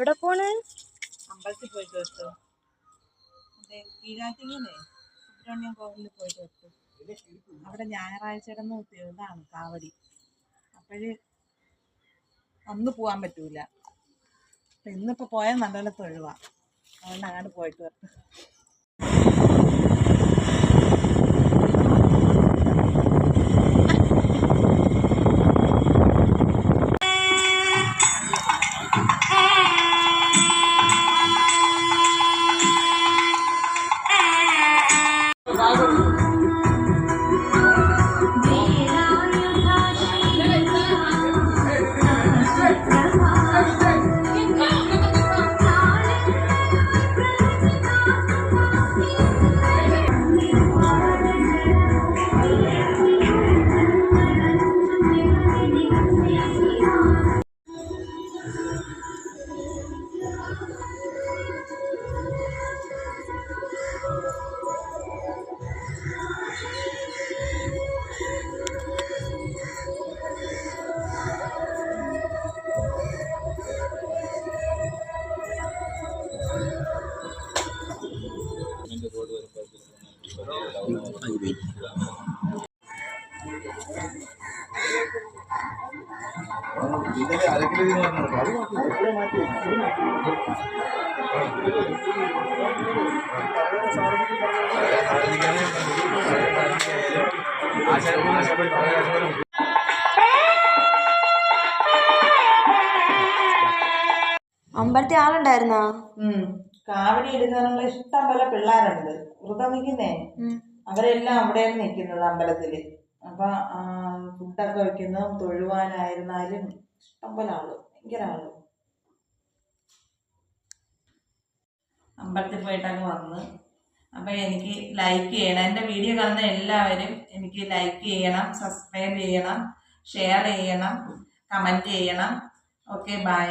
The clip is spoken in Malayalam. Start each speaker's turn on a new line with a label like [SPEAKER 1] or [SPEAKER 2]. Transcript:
[SPEAKER 1] എവിടെ പോണ്?
[SPEAKER 2] അമ്പലത്തിൽ പോയിട്ട് വരട്ടെ. അതെ, കീഴാറ്റിങ്ങനെ സുബ്രഹ്മണ്യം കോവിലിൽ പോയിട്ട് വരട്ടെ. അവിടെ ഞായറാഴ്ചയുടെ ഇതാണ് കാവടി. അപ്പോഴ് അന്ന് പോകാൻ പറ്റൂല. അപ്പം ഇന്നിപ്പോൾ പോയാൽ നല്ല തൊഴുവാ. അതുകൊണ്ട് അങ്ങോട്ട് പോയിട്ട് വരട്ടെ.
[SPEAKER 1] അമ്പലത്തിൽ ആളുണ്ടായിരുന്നോ?
[SPEAKER 2] കാവടി എടുക്കാനുള്ള ഇഷ്ടം പോലെ പിള്ളേരുണ്ട്. വ്രതം നിൽക്കുന്നേ, അവരെല്ലാം അവിടെയാണ് നിൽക്കുന്നത് അമ്പലത്തില്. അപ്പൊ ഫുഡൊക്കെ വയ്ക്കുന്നതും തൊഴുവാനായിരുന്നാലും ഇഷ്ടം പോലെ ആള്, ഭയങ്കര ആള്. അമ്പലത്തിൽ പോയിട്ടൊക്കെ വന്ന്. അപ്പം എനിക്ക് ലൈക്ക് ചെയ്യണം, എൻ്റെ വീഡിയോ കാണുന്ന എല്ലാവരും എനിക്ക് ലൈക്ക് ചെയ്യണം, സബ്സ്ക്രൈബ് ചെയ്യണം, ഷെയർ ചെയ്യണം, കമൻറ്റ് ചെയ്യണം. Okay, by.